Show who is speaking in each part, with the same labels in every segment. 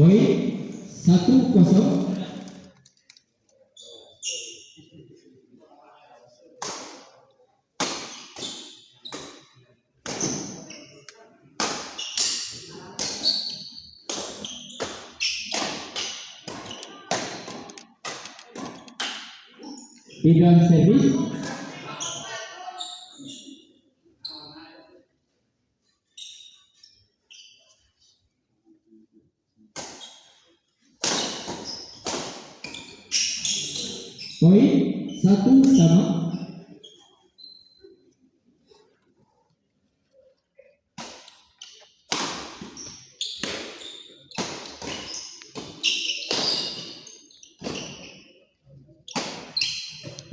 Speaker 1: Poin 1-0. Tiga servis. Poin 1-1.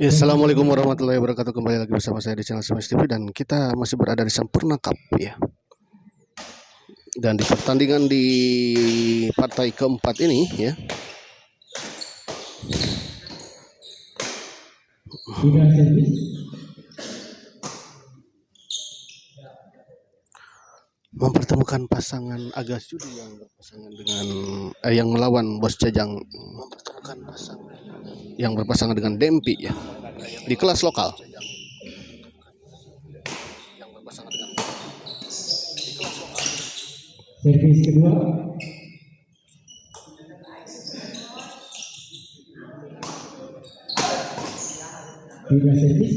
Speaker 2: Ya, Assalamualaikum warahmatullahi wabarakatuh. Kembali lagi bersama saya di channel Smash TV dan kita masih berada di Sampurna Cup ya. Dan di pertandingan di partai keempat ini ya,
Speaker 1: Tiga servis.
Speaker 2: mempertemukan pasangan Agas Judi yang berpasangan dengan yang melawan Bos Jajang, mempertemukan pasangan yang berpasangan dengan Dempi ya di kelas lokal. Yang berpasangan dengan di kelas lokal.
Speaker 1: Servis kedua. Tiga servis.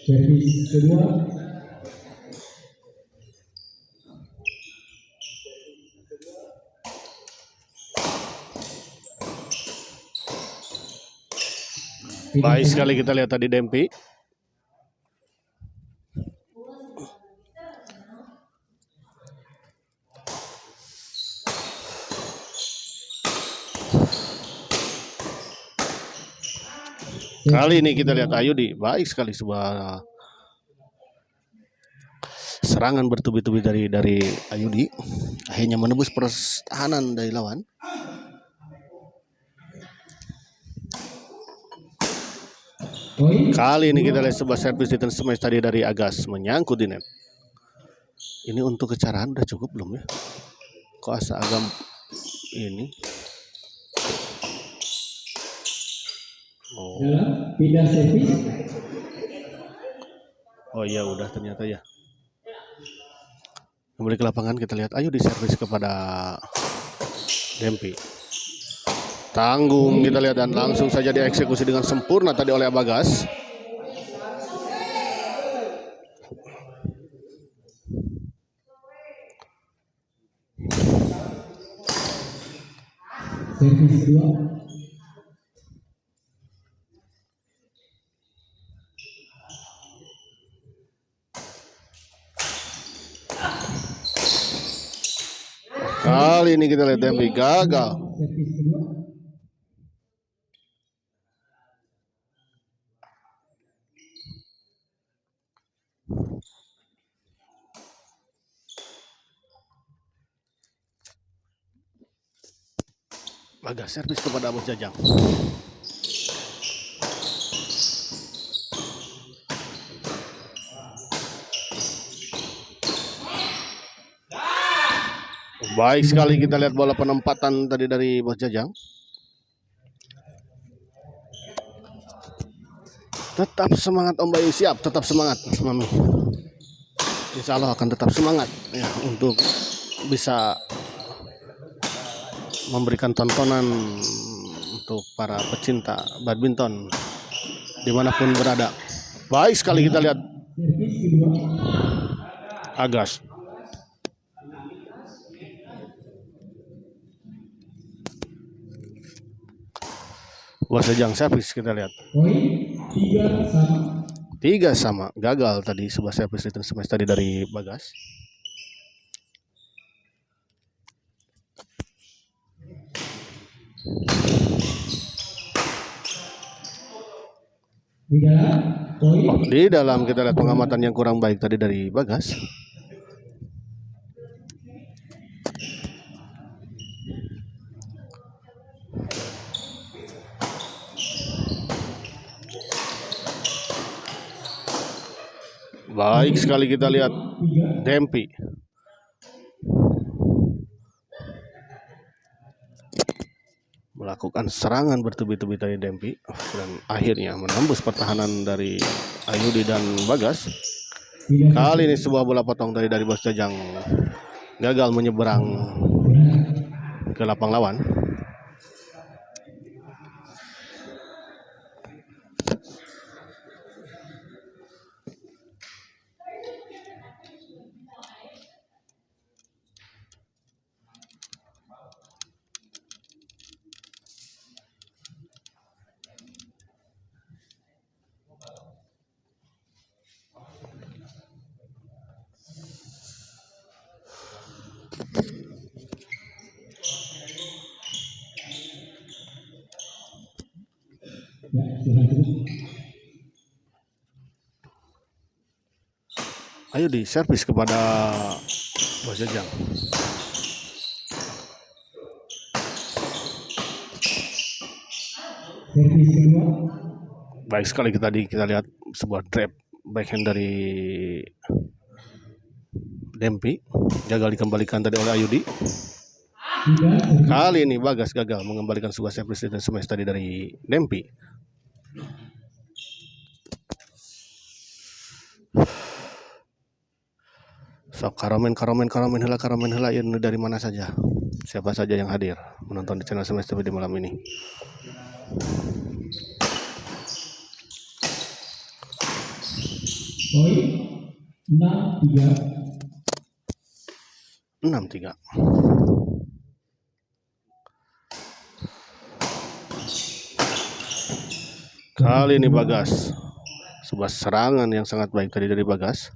Speaker 1: Servis kedua.
Speaker 2: Baik sekali kita lihat tadi Dempi. Kali ini kita lihat Ayudi, baik sekali sebuah serangan bertubi-tubi dari Ayudi, akhirnya menembus pertahanan dari lawan. Kali ini kita lihat sebuah servis di smash tadi dari Agas menyangkut di net. Ini untuk kecarahan udah cukup belum ya? Kok asa agam ini? Oh.
Speaker 1: Pindah servis.
Speaker 2: Oh iya udah ternyata ya. Kembali ke lapangan kita lihat Ayu diservis kepada Dempi. Tanggung kita lihat dan langsung saja dieksekusi dengan sempurna tadi oleh Abagas.
Speaker 1: Servis kedua.
Speaker 2: Kali ini kita lihat Dempi gagal.
Speaker 1: Servis kedua.
Speaker 2: Agas servis kepada Bos Jajang. Baik sekali kita lihat bola penempatan tadi dari Bos Jajang. Tetap semangat Om Bayu, siap, tetap semangat Mami. Insya Allah akan tetap semangat ya untuk bisa memberikan tontonan untuk para pecinta badminton dimanapun berada. Baik sekali kita lihat Agas. Bos Jajang servis kita lihat.
Speaker 1: Poin 3-3.
Speaker 2: 3-3 gagal tadi sebuah servis return smash tadi dari Bagas. Di dalam kita lihat pengamatan yang kurang baik tadi dari Bagas. Baik sekali kita lihat
Speaker 1: tiga,
Speaker 2: Dempi. Melakukan serangan bertubi-tubi dari Dempi dan akhirnya menembus pertahanan dari Ayudi dan Bagas.
Speaker 1: tidak
Speaker 2: Kali ini sebuah bola potong dari Bos Jajang gagal menyeberang ke lapang lawan.
Speaker 1: ya, silakan.
Speaker 2: Ayo di servis kepada Bos Jajang.
Speaker 1: Servis kedua,
Speaker 2: Baik sekali kita lihat sebuah trap backhand dari Dempi, gagal dikembalikan tadi oleh Ayudi.
Speaker 1: tiga, servis.
Speaker 2: Kali ini Bagas gagal mengembalikan sebuah servis dan smash tadi dari Dempi. Sok karomen hela ini dari mana saja. Siapa saja yang hadir menonton di channel Smash TV di malam ini.
Speaker 1: Poin 6-3.
Speaker 2: 6-3. Kali ini Bagas, sebuah serangan yang sangat baik tadi dari Bagas,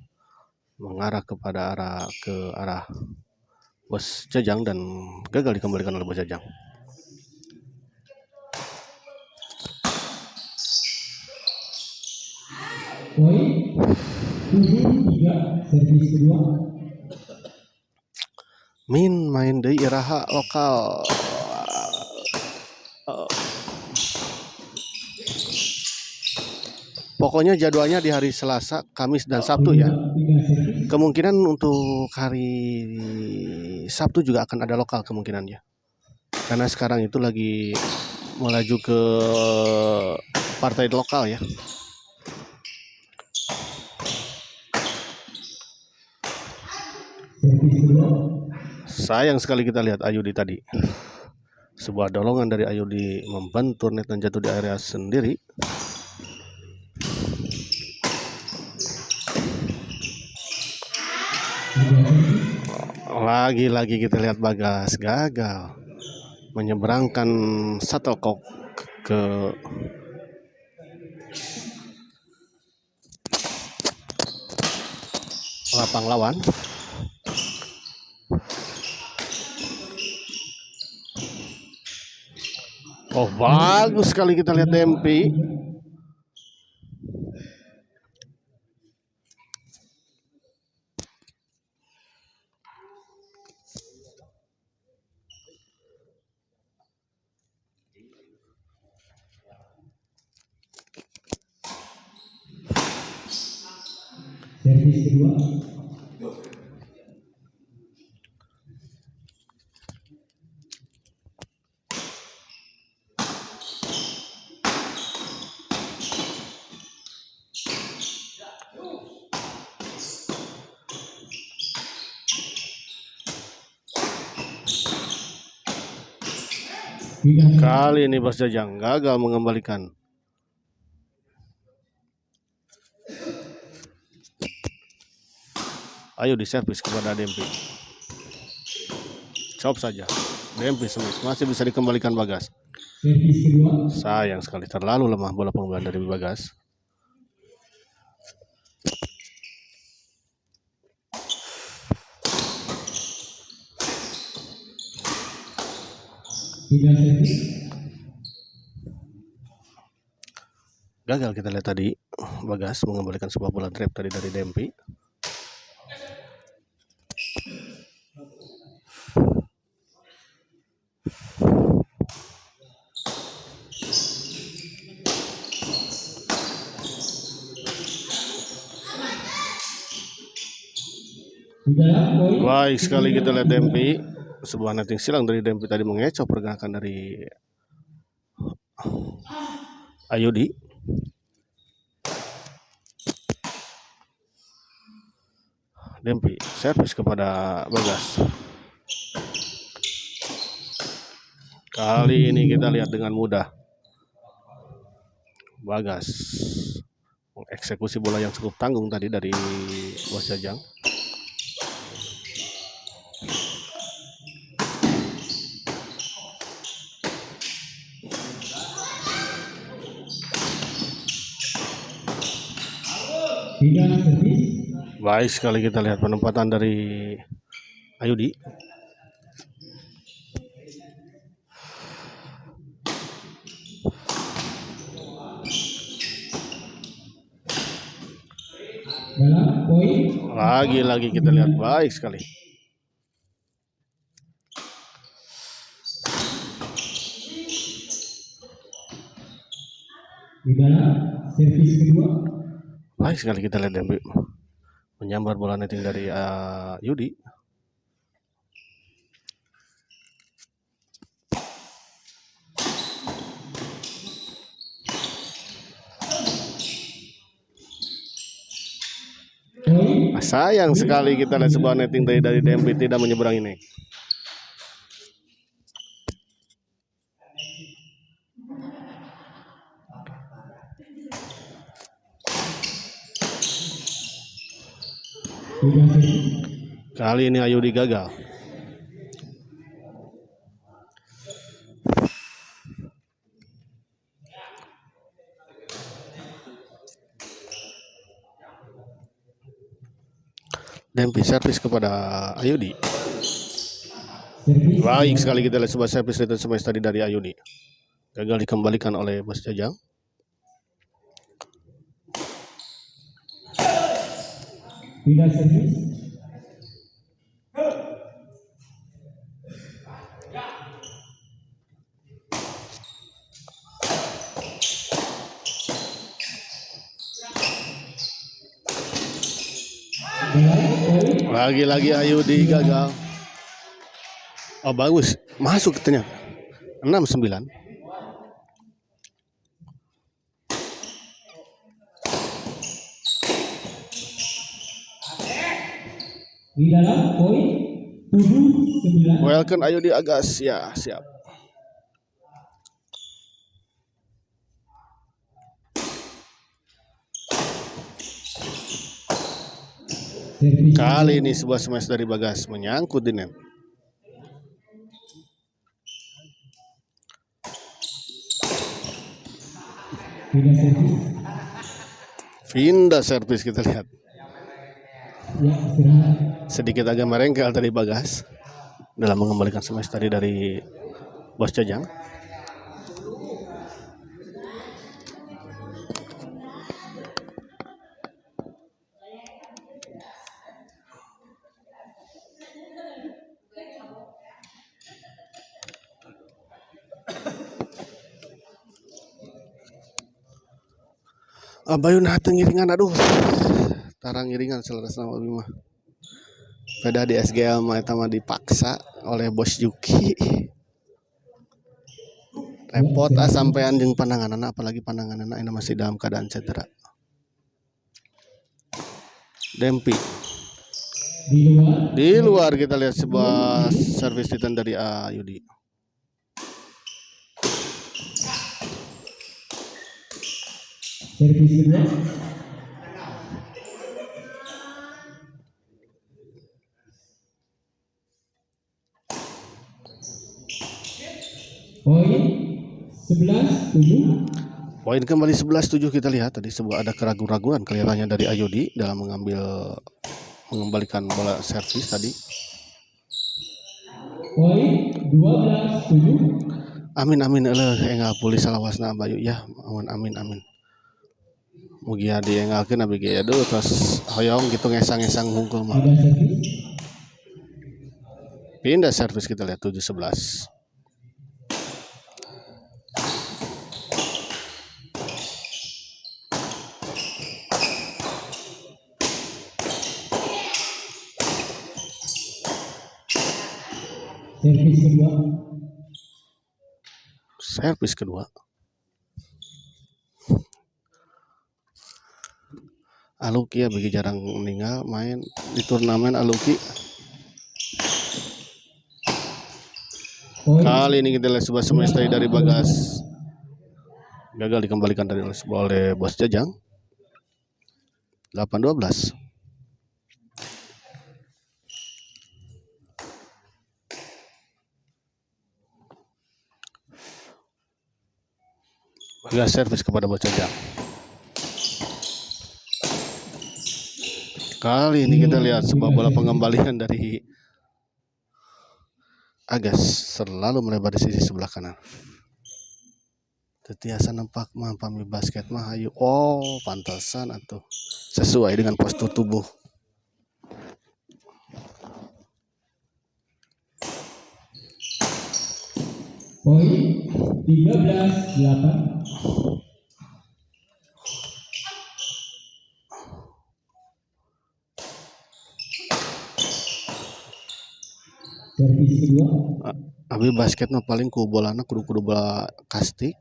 Speaker 2: mengarah ke arah Bos Jajang dan gagal dikembalikan oleh Bos Jajang.
Speaker 1: Poin 7-3, servis kedua.
Speaker 2: Main deui iraha lokal. Pokoknya jadwalnya di hari Selasa, Kamis, dan Sabtu ya.
Speaker 1: Tiga servis.
Speaker 2: Kemungkinan untuk hari Sabtu juga akan ada lokal kemungkinannya. Karena sekarang itu lagi melaju ke partai lokal ya.
Speaker 1: Servis kedua,
Speaker 2: Sayang sekali kita lihat Ayudi tadi. Sebuah dolongan dari Ayudi membentur net dan jatuh di area sendiri. Lagi-lagi kita lihat Bagas gagal menyeberangkan shuttlecock ke lapang lawan. Oh, bagus sekali kita lihat Dempi.
Speaker 1: servis kedua. Tiga,
Speaker 2: Kali ini Bos Jajang gagal mengembalikan. Ayo diservis kepada Dempi. Chop saja. Dempi smash masih bisa dikembalikan Bagas.
Speaker 1: servis kedua.
Speaker 2: Sayang sekali terlalu lemah bola pengumpulan dari Bagas.
Speaker 1: Tiga servis.
Speaker 2: Gagal kita lihat tadi Bagas mengembalikan sebuah bola trap tadi dari Dempi.
Speaker 1: Di dalam poin.
Speaker 2: Baik sekali kita lihat Dempi. Sebuah netting silang dari Dempi tadi mengecoh pergerakan dari Ayudi. Dempi servis kepada Bagas. Kali ini kita lihat dengan mudah Bagas mengeksekusi bola yang cukup tanggung tadi dari Bos Jajang.
Speaker 1: Tidak servis.
Speaker 2: Baik sekali kita lihat penempatan dari Ayudi.
Speaker 1: Dalam poin.
Speaker 2: Lagi-lagi kita lihat baik sekali.
Speaker 1: Di dalam servis kedua.
Speaker 2: Baik sekali kita lihat Dempi menyambar bola netting dari Yudi. Sayang sekali kita lihat sebuah netting dari Dempi tidak menyeberang ini. Kali ini Ayudi gagal. Dempi servis kepada Ayudi. Baik sekali kita lihat sebuah servis return smash tadi dari Ayudi. Gagal dikembalikan oleh Bos Jajang.
Speaker 1: Tidak servis.
Speaker 2: Lagi-lagi Ayudi gagal. Oh bagus, masuk ternyata 6-9.
Speaker 1: Di dalam poin 7-9.
Speaker 2: Welcome Ayudi Agas, ya siap. Kali ini sebuah smash dari Bagas menyangkut di net.
Speaker 1: Tidak servis.
Speaker 2: Pindah servis kita lihat.
Speaker 1: Ya, istirahat.
Speaker 2: Sedikit agak merengkel tadi Bagas dalam mengembalikan smash tadi dari Bos Jajang. Abayun hateng iringan, aduh tarang iringan seleras nama Bima. Beda di SGL mah eta mah dipaksa oleh Bos Yuki. Repot sampean jeung pandanganana, apalagi pandanganana ini masih dalam keadaan cedera. Dempi di luar kita lihat sebuah servis return dari Ayudi.
Speaker 1: Servis kedua. Poin 11-7.
Speaker 2: Poin kembali 11-7 kita lihat tadi sebuah ada keraguan-raguan kelihatannya dari Ayudi dalam mengembalikan bola servis tadi.
Speaker 1: Poin 12-7.
Speaker 2: Amin enggak pulih salawasna Bayu ya. Amin. Mugi hadi engalkeun abi ge aduh terus hoyong gitu ngesang-ngesang hungkul mah. Pindah servis kita lihat 7-11.
Speaker 1: servis kedua,
Speaker 2: servis kedua. Aluki ya bagi jarang meninggal main di turnamen Aluki.
Speaker 1: poin
Speaker 2: Kali ini kita lihat sebuah semestri dari Bagas gagal dikembalikan oleh Bos Jajang. 8-12. Bagas servis kepada Bos Jajang. Kali ini kita lihat sebuah bola pengembalian dari Agas selalu melebar di sisi sebelah kanan. Tetiasa nampak mampami basket mah ayo. Oh, pantasan atuh. Sesuai dengan postur tubuh.
Speaker 1: poin 13-8, servis kedua,
Speaker 2: Abi basket mah paling ku bolana kudu bola kastik.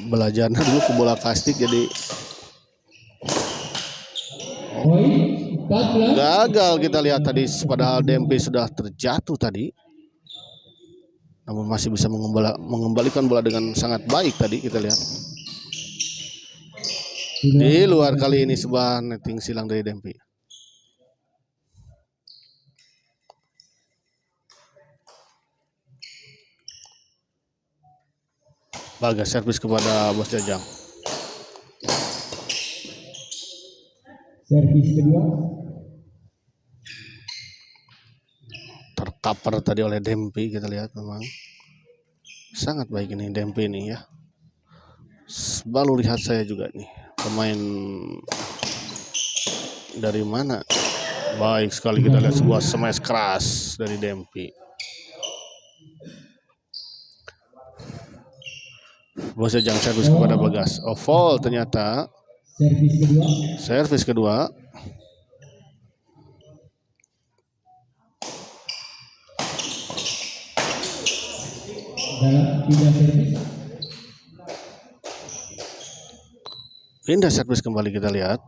Speaker 2: Belajarnya dulu ku bola kastik jadi
Speaker 1: poin 14,
Speaker 2: gagal kita lihat tadi padahal Dempi sudah terjatuh tadi. Namun masih bisa mengembalikan bola dengan sangat baik tadi kita lihat. Di luar kali ini sebuah netting silang dari Dempi. Bagas servis kepada Bos Jajang.
Speaker 1: servis kedua,
Speaker 2: Tercover tadi oleh Dempi kita lihat memang sangat baik ini Dempi ini ya. Baru lihat saya juga nih pemain dari mana. Baik sekali kita lihat sebuah smash keras dari Dempi. Bos Jajang servis kepada Bagas. Oh, foul ternyata.
Speaker 1: servis kedua,
Speaker 2: Servis kedua.
Speaker 1: dalam pindah servis,
Speaker 2: Pindah servis kembali kita lihat.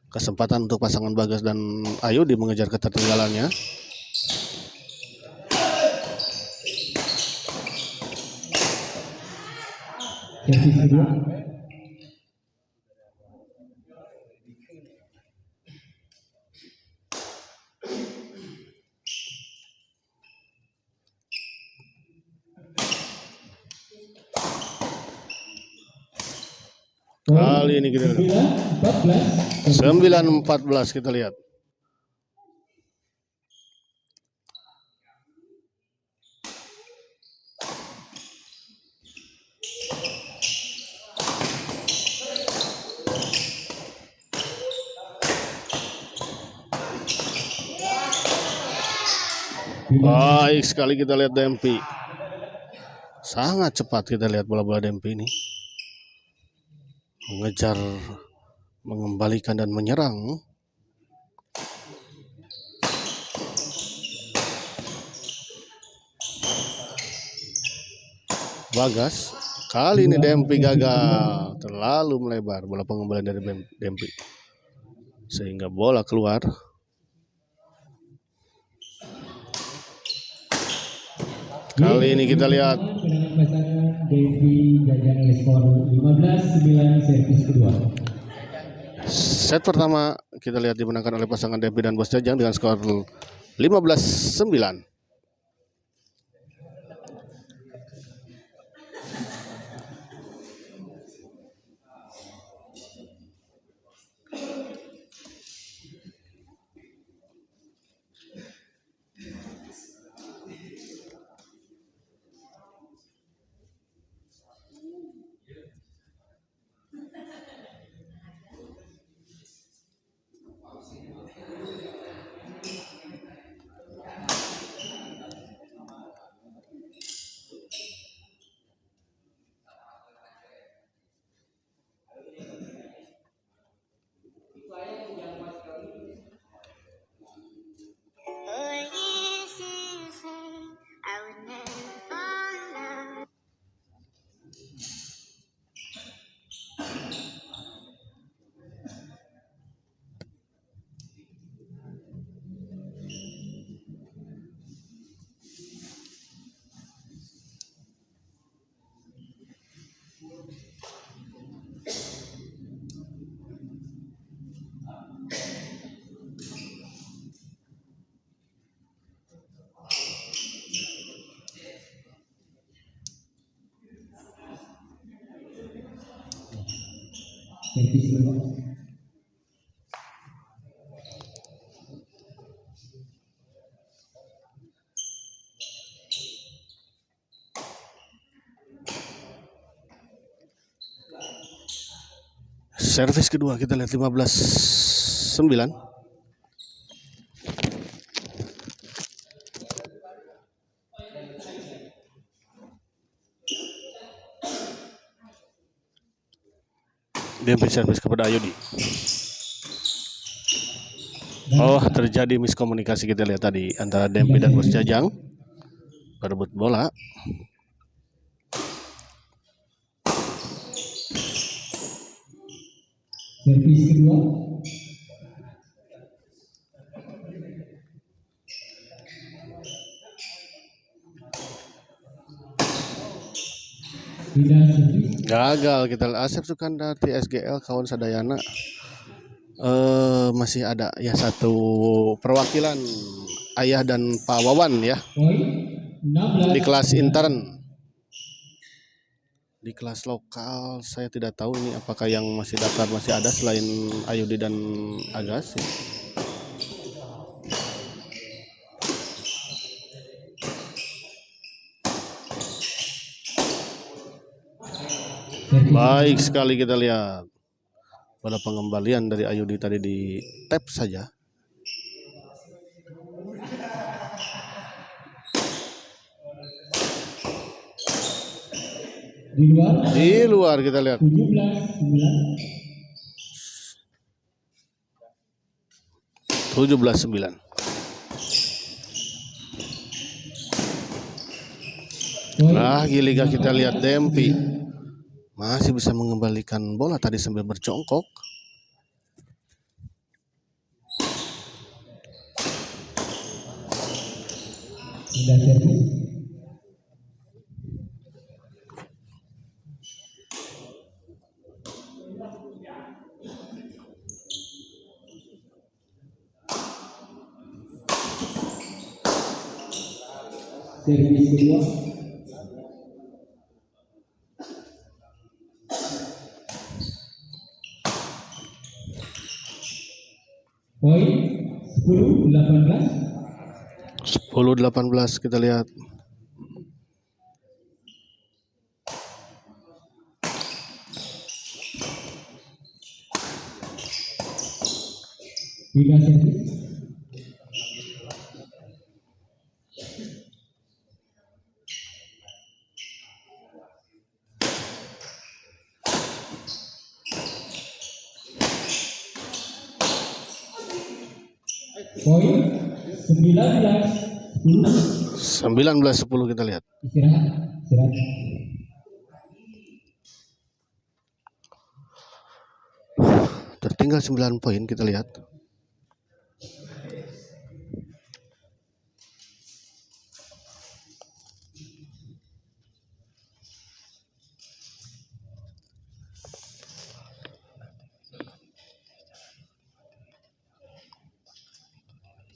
Speaker 2: Kesempatan untuk pasangan Bagas dan Ayudi mengejar ketertinggalannya.
Speaker 1: servis kedua,
Speaker 2: Kali ini kita
Speaker 1: 9-14,
Speaker 2: 9-14 kita lihat. Baik sekali kita lihat Dempi. Sangat cepat kita lihat bola-bola Dempi ini. Mengejar, mengembalikan dan menyerang. Bagas. Kali ini Dempi gagal. Terlalu melebar bola pengembalian dari Dempi. Sehingga bola keluar. Kali ini kita lihat
Speaker 1: Kemenangan pasangan Devi Jajang oleh skor 15-9 servis kedua.
Speaker 2: set pertama kita lihat dimenangkan oleh pasangan Dempi dan Bos Jajang dengan skor 15-9.
Speaker 1: servis kedua.
Speaker 2: Servis kedua kita lihat 15-9. Dempi servis kepada Ayudi. Oh, terjadi miskomunikasi kita lihat tadi antara Dempi dan Bos Jajang berebut bola.
Speaker 1: Servis kedua. Tidak servis.
Speaker 2: Gagal kita. Asep Sukandar TSGL kawan sadayana. Masih ada ya satu perwakilan Ayah dan Pak Wawan ya
Speaker 1: Poin 16.
Speaker 2: di kelas intern. Di kelas lokal saya tidak tahu ini apakah yang masih daftar masih ada selain Ayudi dan Agas ya. Baik sekali kita lihat pada pengembalian dari Ayudi tadi di tap saja. Di luar kita lihat 17-9. Lagi liga kita lihat Dempi masih bisa mengembalikan bola tadi sambil berjongkok.
Speaker 1: Tidak servis. Servis kedua. Poin 10-18.
Speaker 2: 10-18 kita lihat.
Speaker 1: Tidak servis. Poin
Speaker 2: 19-10 kita lihat.
Speaker 1: Istirahat.
Speaker 2: Tertinggal 9 poin kita lihat.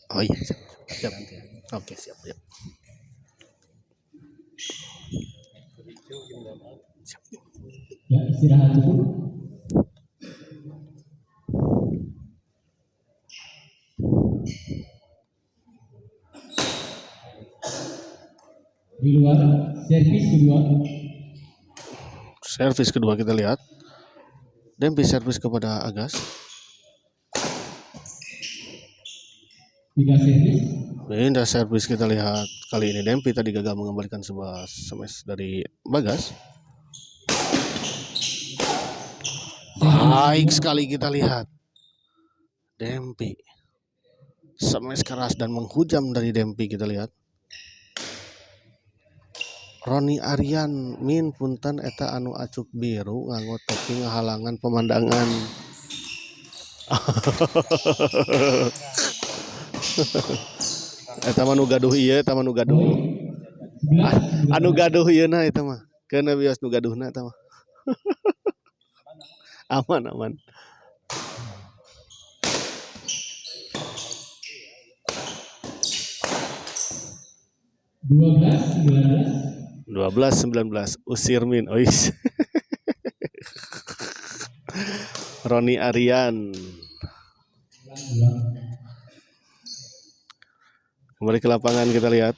Speaker 2: Oh iya, siap. Oke, siap.
Speaker 1: Ya, istirahat dulu. Di luar, servis kedua.
Speaker 2: Servis kedua kita lihat. Dempi servis kepada Agas.
Speaker 1: Tidak servis.
Speaker 2: Pindah servis kita lihat. Kali ini Dempi tadi gagal mengembalikan sebuah smash dari Bagas. Baik sekali kita lihat. Dempi. Smash keras dan menghujam dari Dempi kita lihat. Roni Aryan min punten eta anu acuk biru nganggo topi ngahalangan pemandangan. Eta mah nu gaduh ieu, eta mah nu gaduh. Anu gaduh ieu na eta mah. Keuna bios nu gaduhna eta mah. Aman. 12-19 usir min ois. Roni Arian. Kembali ke lapangan kita lihat.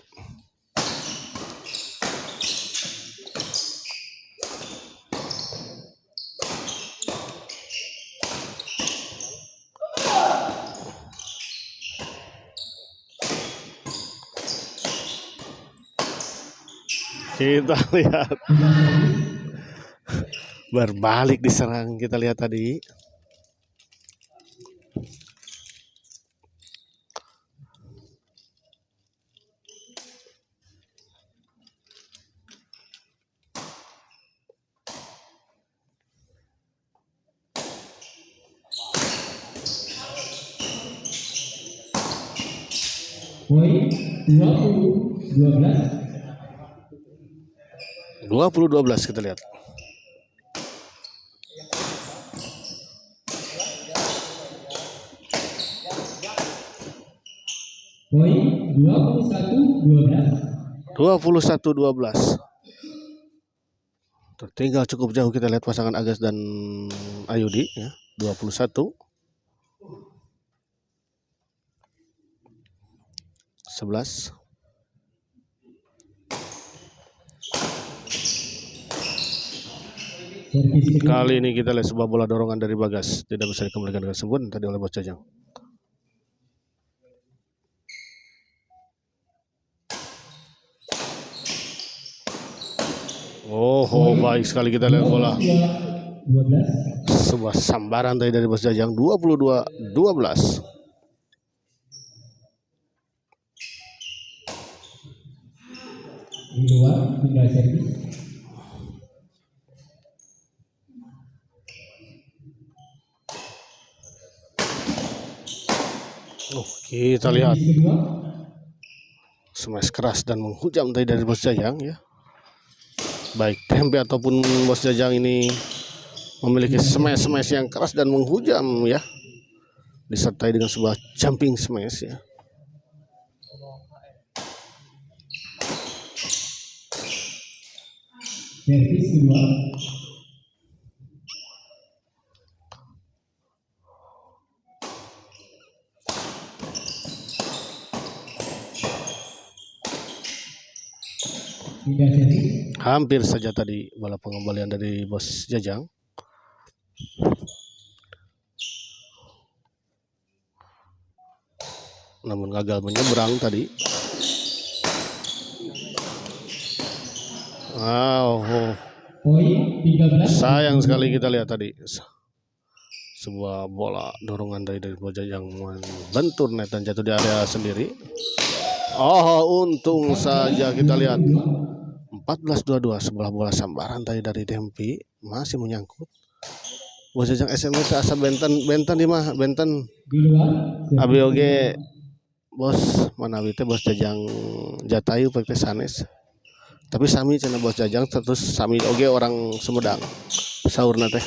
Speaker 2: Kita lihat berbalik diserang, kita lihat tadi.
Speaker 1: Poin 20-12.
Speaker 2: 20-12 kita lihat.
Speaker 1: Poin 21-12.
Speaker 2: 21-12. Tertinggal cukup jauh, kita lihat pasangan Agas dan Ayudi ya. 21 11. Kali ini kita lihat sebuah bola dorongan dari Bagas, tidak bisa dikembalikan dengan sempurna tadi oleh Bos Jajang. Oh, baik sekali kita lihat bola. Sebuah sambaran tadi dari Bos Jajang. 22-12.
Speaker 1: Di luar tinggal servis.
Speaker 2: Kita lihat smash keras dan menghujam tadi dari Bos Jajang ya. Baik Dempi ataupun Bos Jajang ini memiliki smash yang keras dan menghujam ya, disertai dengan sebuah jumping smash ya.
Speaker 1: Servis kedua.
Speaker 2: Hampir saja tadi bola pengembalian dari Bos Jajang. Namun gagal menyeberang tadi. Wow. Sayang sekali kita lihat tadi. Sebuah bola dorongan dari Bos Jajang membentur net dan jatuh di area sendiri. Oh, untung saja kita lihat. 14-22, sebelah bola sambaran tadi dari Dempi masih menyangkut. Bos Jajang SMS asa Benten di mah Benten ABOG Bos manawi teh Bos Jajang Jatayu pakai sanes. Tapi sami cenah Bos Jajang terus sami oge orang Sumedang. Saurna teh.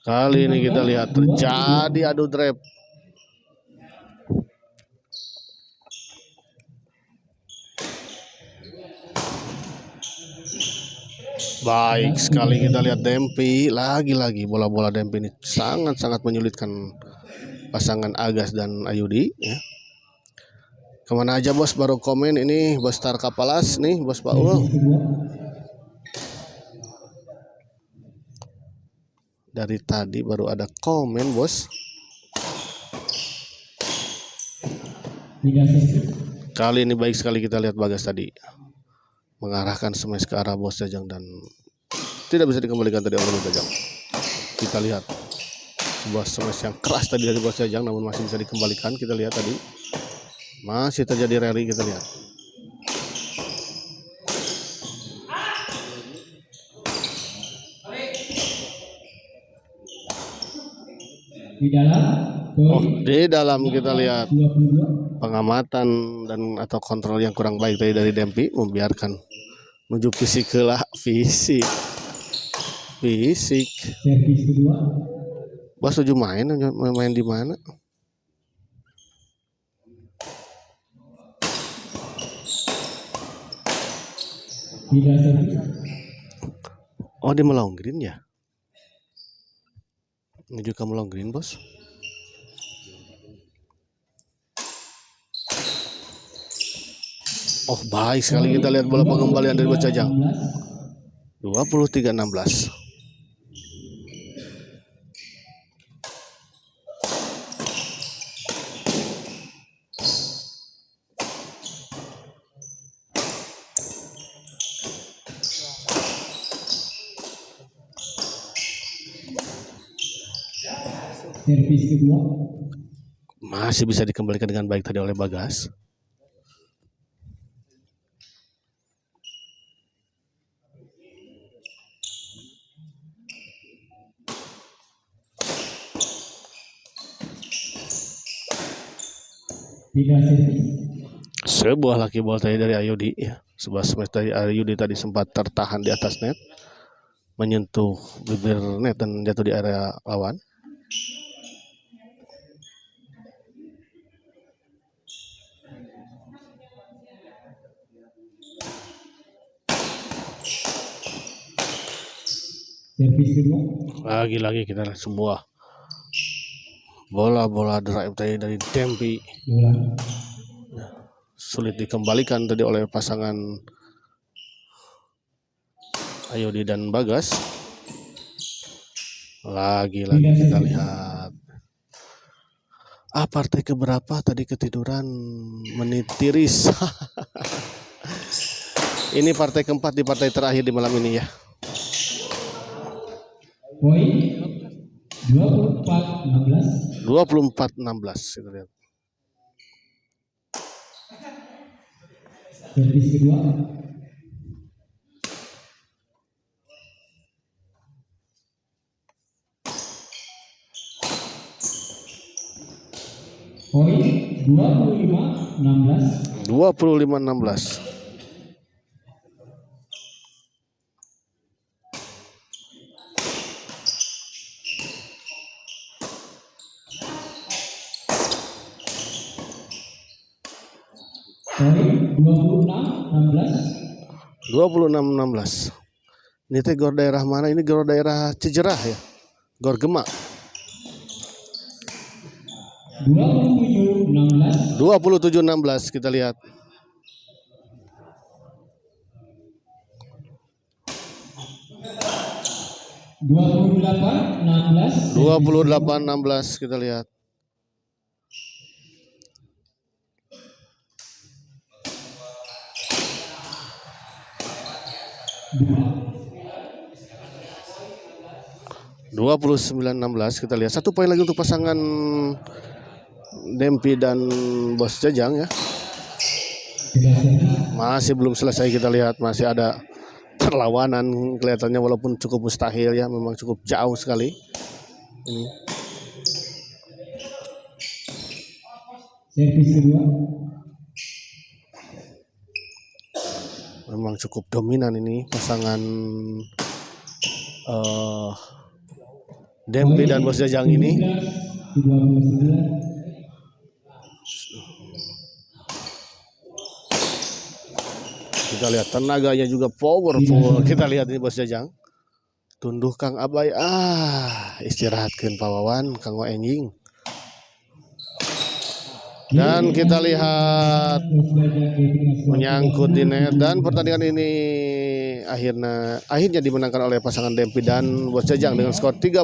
Speaker 2: Kali ini kita lihat terjadi adu drep. Baik sekali kita lihat Dempi. Lagi-lagi bola-bola Dempi ini sangat-sangat menyulitkan pasangan Agas dan Ayudi ya. Kemana aja Bos baru komen ini Bos Tar Kapalas nih Bos Paul. Dari tadi baru ada komen Bos. Kali ini baik sekali kita lihat Bagas tadi mengarahkan smash ke arah Bos Jajang dan tidak bisa dikembalikan tadi oleh Bos Jajang. Kita lihat sebuah smash yang keras tadi dari Bos Jajang namun masih bisa dikembalikan. Kita lihat tadi masih terjadi rally, kita lihat. Di dalam kita lihat pengamatan dan atau kontrol yang kurang baik dari Dempi membiarkan menuju fisik lah fisik. Bos tujuh main di mana?
Speaker 1: Tidak servis.
Speaker 2: Oh, dia melong green ya? Menuju ke melong green, bos. Oh, baik sekali kita lihat bola pengembalian dari Bos Jajang. 23-16.
Speaker 1: Servis kedua.
Speaker 2: Masih bisa dikembalikan dengan baik tadi oleh Bagas.
Speaker 1: Tidak servis.
Speaker 2: Sebuah laki bola tadi dari Ayudi ya. Sebuah smash dari Ayudi tadi sempat tertahan di atas net, menyentuh bibir net dan jatuh di area lawan.
Speaker 1: Servis kedua.
Speaker 2: Lagi-lagi kita lihat sebuah bola-bola drive tadi dari Dempi.
Speaker 1: Ulang.
Speaker 2: Sulit dikembalikan tadi oleh pasangan Ayudi dan Bagas. Lagi-lagi kita lihat. Partai keberapa tadi ketiduran menit tiris. Ini partai keempat di partai terakhir di malam ini ya.
Speaker 1: Poin 24-16.
Speaker 2: 24-16 kita lihat.
Speaker 1: Servis kedua. Poin 25-16.
Speaker 2: 25-16.
Speaker 1: Poin 26-16.
Speaker 2: 26-16. Ini teh gor daerah mana? Ini gor daerah Cijerah ya. Gor Gemak.
Speaker 1: 27-16.
Speaker 2: 27-16 kita lihat.
Speaker 1: (28-16)
Speaker 2: 28-16 kita lihat.
Speaker 1: Dua.
Speaker 2: 29-16 kita lihat. 1 poin lagi untuk pasangan Dempi dan Bos Jajang ya. Masih belum selesai kita lihat, masih ada perlawanan kelihatannya walaupun cukup mustahil ya, memang cukup jauh sekali. Ini.
Speaker 1: Servis kedua.
Speaker 2: Memang cukup dominan ini pasangan Dempi dan Bos Jajang ini.
Speaker 1: 29.
Speaker 2: Kita lihat tenaganya juga powerful. Kita lihat ini Bos Jajang. Tunduh Kang Abai. Istirahatkeun pawawan Kang Enjing. Dan kita lihat menyangkut di net dan pertandingan ini akhirnya dimenangkan oleh pasangan Dempi dan Bos Jajang dengan skor 30.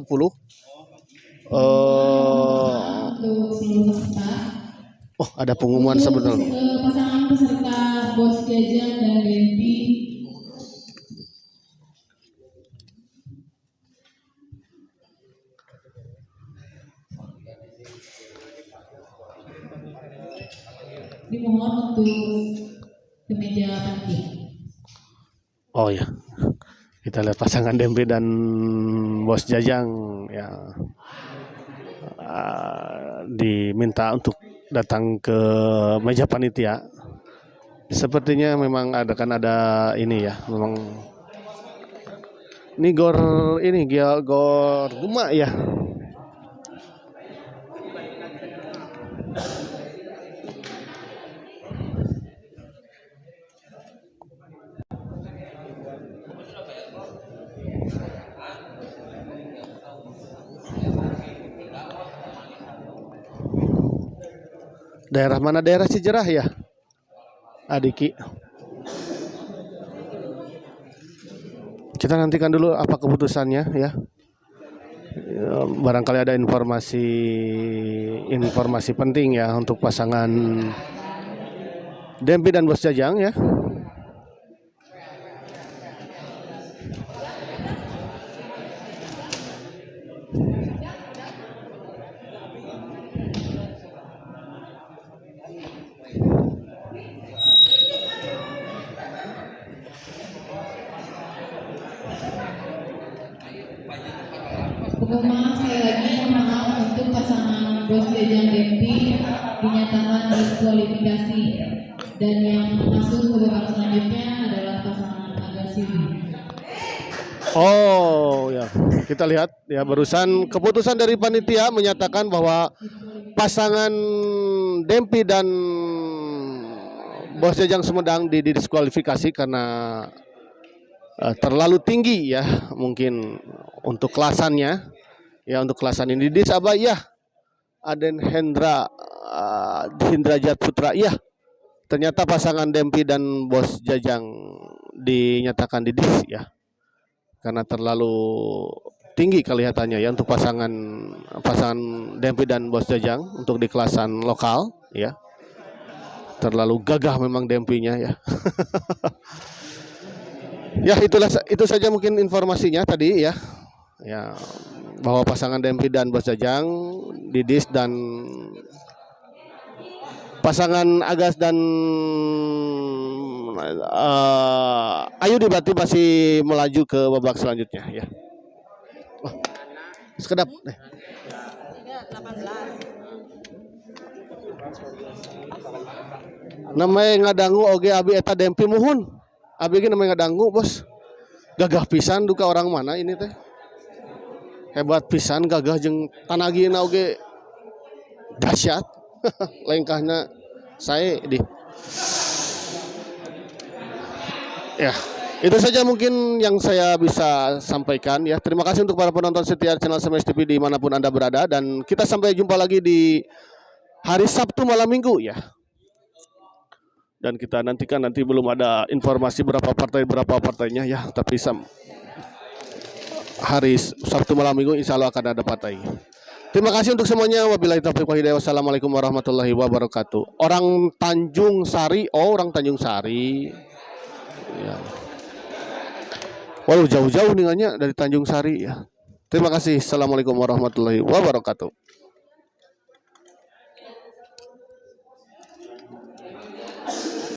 Speaker 2: Ada pengumuman sebenarnya.
Speaker 3: Pasangan peserta Bos Jajang dan Dempi dimohon untuk ke meja parkir.
Speaker 2: Oh ya, kita lihat pasangan Dempi dan Bos Jajang ya diminta untuk datang ke meja panitia. Sepertinya memang ada ini ya, memang ini gor Gemak ya. Daerah mana daerah Cijerah ya? Adiki. Kita nantikan dulu apa keputusannya ya. Barangkali ada informasi penting ya untuk pasangan Dempi dan Bos Jajang ya.
Speaker 3: Pengumuman sekali lagi mohon maaf untuk pasangan Bos Jajang Dempi dinyatakan diskualifikasi dan yang masuk ke babak selanjutnya adalah pasangan Agasiri.
Speaker 2: Oh ya, kita lihat ya barusan keputusan dari panitia menyatakan bahwa pasangan Dempi dan Bos Jajang Sumedang didiskualifikasi karena terlalu tinggi ya mungkin untuk kelasannya ya, untuk kelasan ini disabah ya Aden Hindrajat Putra ya, ternyata pasangan Dempi dan Bos Jajang dinyatakan didis ya karena terlalu tinggi kelihatannya ya untuk pasangan Dempi dan Bos Jajang untuk di kelasan lokal ya, terlalu gagah memang Dempinya ya. Ya itu saja mungkin informasinya tadi ya. Ya bahwa pasangan Dempi dan Bos Jajang didis dan pasangan Agas dan Ayu Dibati masih melaju ke babak selanjutnya ya. Oh, sekedap deh. Namanya ngadangu oge abi eta Dempi muhun. Abi ge namanya ngadangu bos. Gagah pisan duka orang mana ini teh. Hebat pisan gagah jeung tanagina oge dahsyat. Lengkahna saya di. Ya, itu saja mungkin yang saya bisa sampaikan ya. Terima kasih untuk para penonton setia channel SMS TV dimanapun Anda berada, dan kita sampai jumpa lagi di hari Sabtu malam Minggu ya. Dan kita nantikan, nanti belum ada informasi berapa partainya ya, tapi hari Sabtu malam Minggu insya Allah akan ada partai. Terima kasih untuk semuanya. Wabillahi taufiq wal hidayah. Wassalamualaikum warahmatullahi wabarakatuh. Orang Tanjung Sari, orang Tanjung Sari. Ya. Walau jauh-jauh nih dari Tanjung Sari ya. Terima kasih. Assalamualaikum warahmatullahi wabarakatuh.